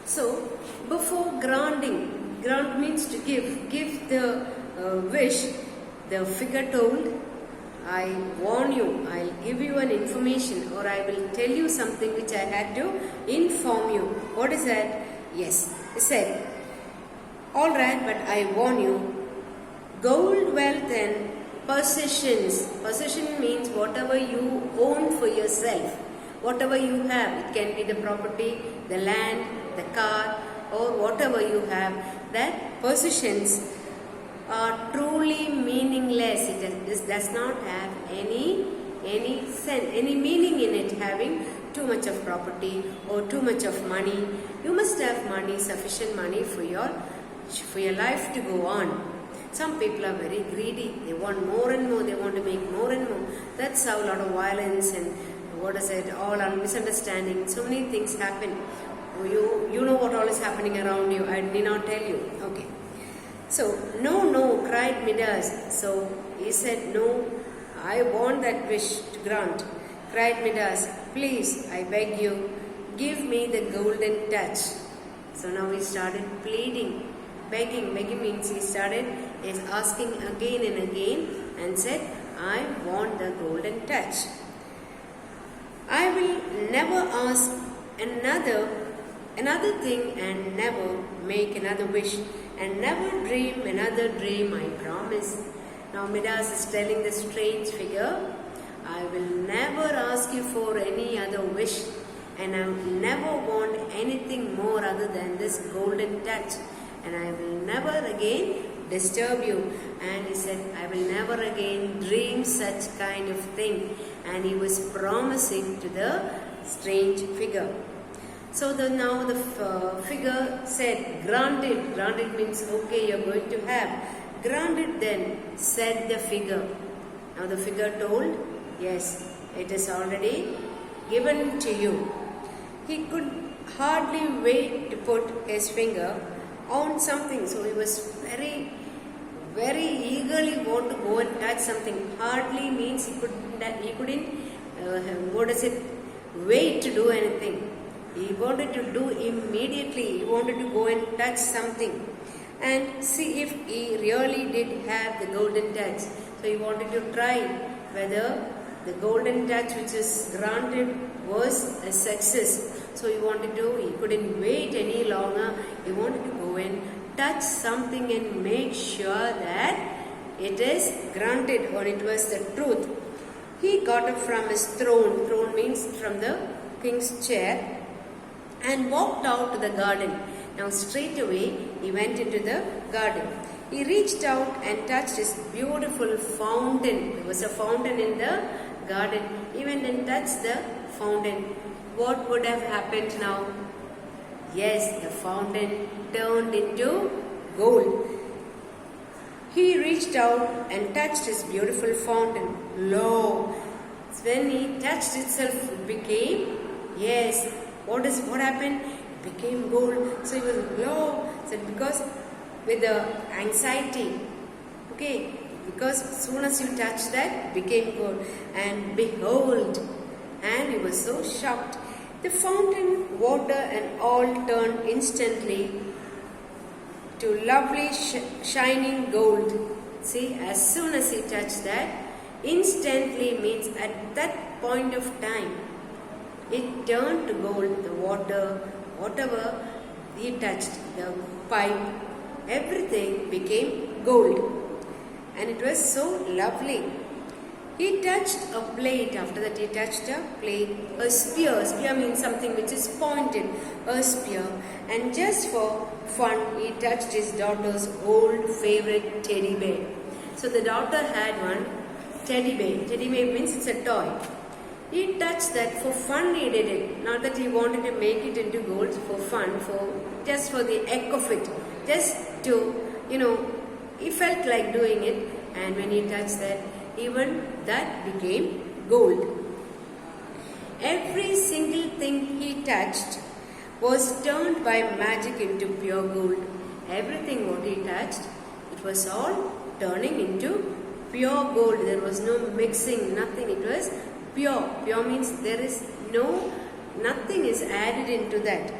So, before granting, grant means to give the wish, the figure told, I warn you, I'll give you an information, or I will tell you something which I had to inform you. What is that? Yes, he said, alright, but I warn you, gold, wealth and possessions. Possession means whatever you own for yourself, whatever you have. It can be the property, the land, the car, or whatever you have. That possessions are truly meaningless. It does not have any sense, any meaning in it, having too much of property or too much of money. You must have money, sufficient money for your life to go on. Some people are very greedy. They want more and more. They want to make more and more. That's how a lot of violence and all are misunderstanding. So many things happen. You know what all is happening around you. I need not tell you. Okay. So, no, cried Midas. So, he said, no, I want that wish to grant. Cried Midas, please, I beg you, give me the golden touch. So, now he started pleading, begging. Begging means he started asking again and again and said, I want the golden touch. I will never ask another thing and never make another wish and never dream another dream, I promise. Now Midas is telling the strange figure, I will never ask you for any other wish and I will never want anything more other than this golden touch, and I will never again disturb you. And he said, I will never again dream such kind of thing. And he was promising to the strange figure. So now the figure said, granted. Granted means, okay, you're going to have. Granted then, said the figure. Now the figure told, yes, it is already given to you. He could hardly wait to put his finger on something. So he was very eagerly want to go and touch something. Hardly means he couldn't wait to do anything. He wanted to do immediately. He wanted to go and touch something and see if he really did have the golden touch. So he wanted to try whether the golden touch which is granted was a success. So he couldn't wait any longer. He wanted to go and touch something and make sure that it is granted or it was the truth. He got up from his throne. Throne means from the king's chair, and walked out to the garden. Now straight away he went into the garden. He reached out and touched his beautiful fountain. There was a fountain in the garden. He went and touched the fountain. What would have happened now? Yes, the fountain turned into gold. He reached out and touched his beautiful fountain. Lo, when he touched itself, it became, yes, what happened? It became gold. So he was low. So because with the anxiety, okay, because as soon as you touch that, it became gold. And behold, and he was so shocked. The fountain, water and all turned instantly to lovely shining gold. See, as soon as he touched that, instantly means at that point of time, it turned to gold. The water, whatever he touched, the pipe, everything became gold. And it was so lovely. He touched a plate. After that he touched a plate, a spear. Spear means something which is pointed, a spear. And just for fun, he touched his daughter's old favorite teddy bear. So the daughter had one teddy bear. Teddy bear means it's a toy. He touched that for fun. He did it. Not that he wanted to make it into gold, for fun, just for the heck of it. Just to, he felt like doing it. And when he touched that, even that became gold. Every single thing he touched was turned by magic into pure gold. Everything what he touched, it was all turning into pure gold. There was no mixing, nothing. It was pure. Pure means there is nothing is added into that.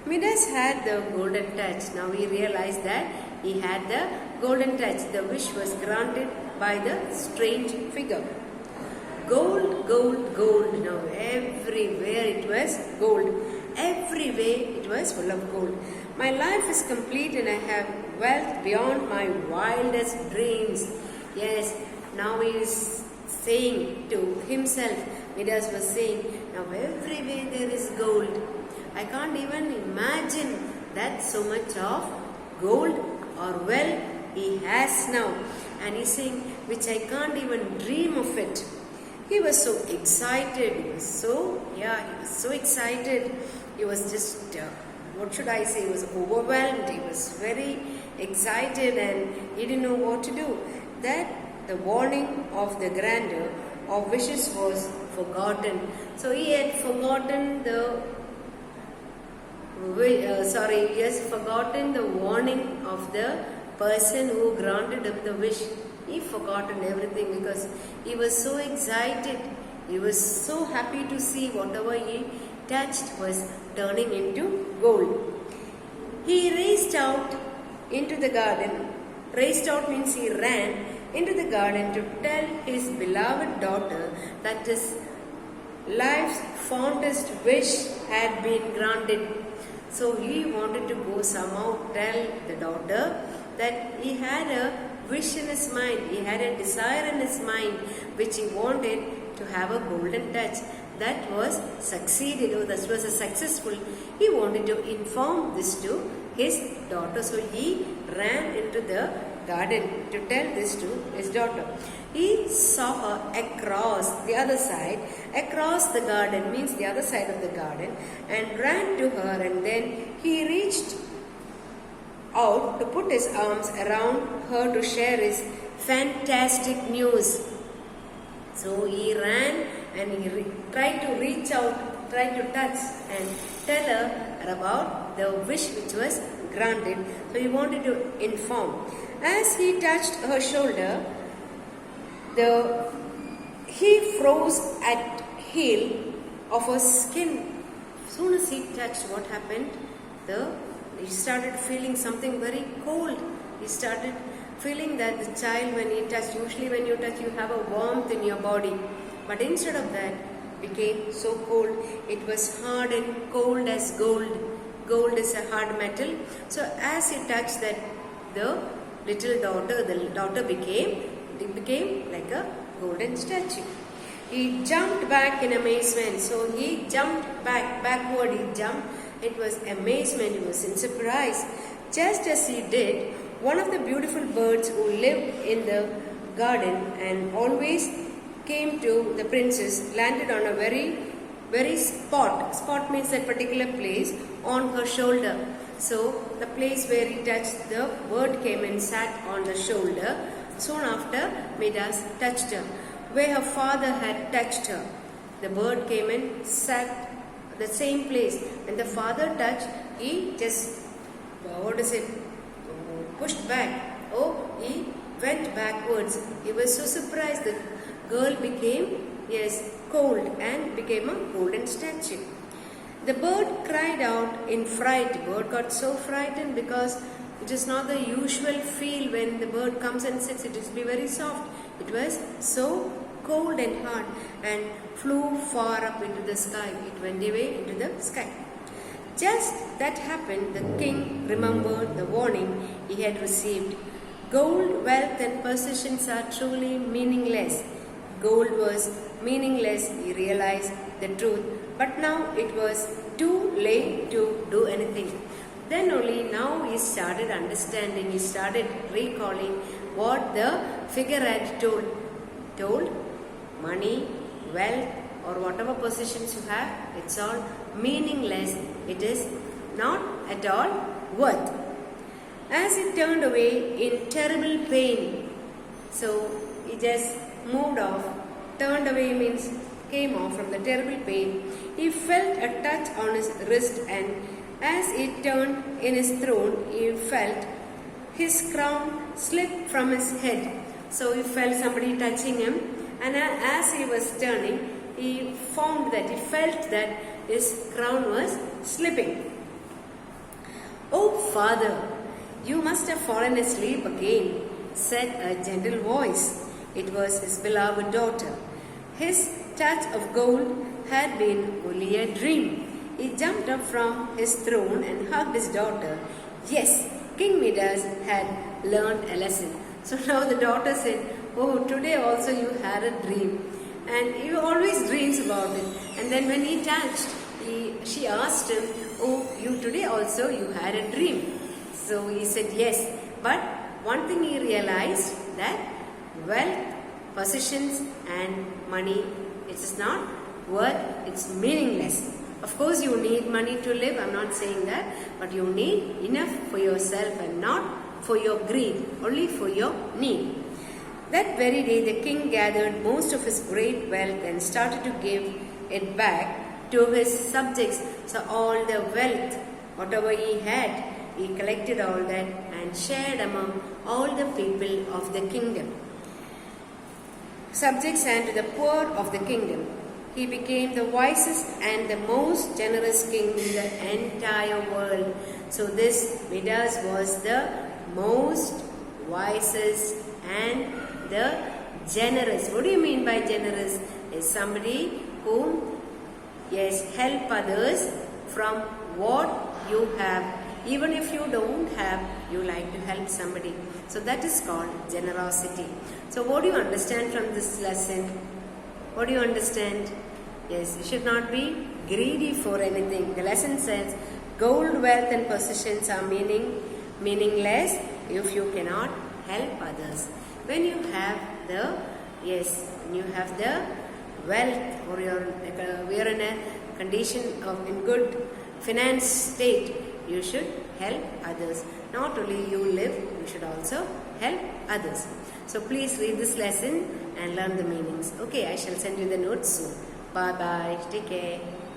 Midas had the golden touch. Now he realized that he had the golden touch. The wish was granted by the strange figure. Gold, gold, gold. Now everywhere it was gold. Everywhere it was full of gold. My life is complete and I have wealth beyond my wildest dreams. Yes, now he is saying to himself, Midas was saying, now everywhere there is gold. I can't even imagine that so much of gold or wealth he has now. And he's saying, which I can't even dream of it. He was so excited. He was so excited. He was just, what should I say, he was overwhelmed. He was very excited and he didn't know what to do. That the warning of the grandeur of wishes was forgotten. So he had forgotten forgotten the warning of the person who granted him the wish. He forgotten everything because he was so excited. He was so happy to see whatever he touched was turning into gold. He raced out into the garden. Raced out means he ran into the garden to tell his beloved daughter that his life's fondest wish had been granted. So he wanted to go somehow tell the daughter that he had a wish in his mind, he had a desire in his mind which he wanted to have a golden touch. That was succeeded, or that was a successful. He wanted to inform this to his daughter. So he ran into the garden to tell this to his daughter. He saw her across the other side, across the garden means the other side of the garden, and ran to her, and then he reached out to put his arms around her to share his fantastic news. So he ran and he tried to reach out, tried to touch and tell her about the wish which was granted. So he wanted to inform. As he touched her shoulder, he froze at heel of her skin. As soon as he touched, what happened? He started feeling something very cold. He started feeling that the child, when he touched, usually when you touch, you have a warmth in your body. But instead of that, became so cold. It was hard and cold as gold. Gold is a hard metal. So as he touched that, the daughter became like a golden statue. He jumped back in amazement. So he jumped backward. He jumped. It was amazement. He was in surprise. Just as he did, one of the beautiful birds who lived in the garden and always came to the princess landed on a very spot. Spot means that particular place on her shoulder. So the place where he touched, the bird came and sat on the shoulder. Soon after, Midas touched her. Where her father had touched her, the bird came and sat the same place. When the father touched, he just, pushed back. He went backwards. He was so surprised. The girl became, cold and became a golden statue. The bird cried out in fright. The bird got so frightened because it is not the usual feel when the bird comes and sits. It will be very soft. It was so cold and hard and flew far up into the sky. It went away into the sky. Just that happened, the king remembered the warning he had received. Gold, wealth and possessions are truly meaningless. Gold was meaningless, he realized the truth. But now it was too late to do anything. Then only now he started understanding, he started recalling what the figure had told. Money, wealth or whatever possessions you have, it's all meaningless. It is not at all worth. As he turned away in terrible pain, so he just moved off. Turned away means came off from the terrible pain. He felt a touch on his wrist, and as he turned in his throne, he felt his crown slip from his head. So he felt somebody touching him, and as he was turning, he felt that his crown was slipping. father, you must have fallen asleep again, said a gentle voice. It was his beloved daughter. His touch of gold had been only a dream. He jumped up from his throne and hugged his daughter. Yes, King Midas had learned a lesson. So now the daughter said, oh, today also you had a dream. And he always dreams about it. And then when he touched, she asked him, oh, you today also you had a dream. So he said yes. But one thing he realized, that wealth, possessions and money, it is not worth, it's meaningless. Of course you need money to live, I'm not saying that, but you need enough for yourself and not for your greed, only for your need. That very day the king gathered most of his great wealth and started to give it back to his subjects. So all the wealth, whatever he had, he collected all that and shared among all the people of the kingdom. Subjects and to the poor of the kingdom. He became the wisest and the most generous king in the entire world. So this Midas was the most wisest and the generous. What do you mean by generous? Is somebody who, yes, help others from what you have. Even if you don't have, you like to help somebody. So that is called generosity. So what do you understand from this lesson? What do you understand? Yes, you should not be greedy for anything. The lesson says gold, wealth and possessions are meaningless if you cannot help others. When you have the, when you have the wealth, or we are in a condition of in good finance state, you should help others. Not only you live, you should also help others. So please read this lesson and learn the meanings. Okay, I shall send you the notes soon. Bye bye. Take care.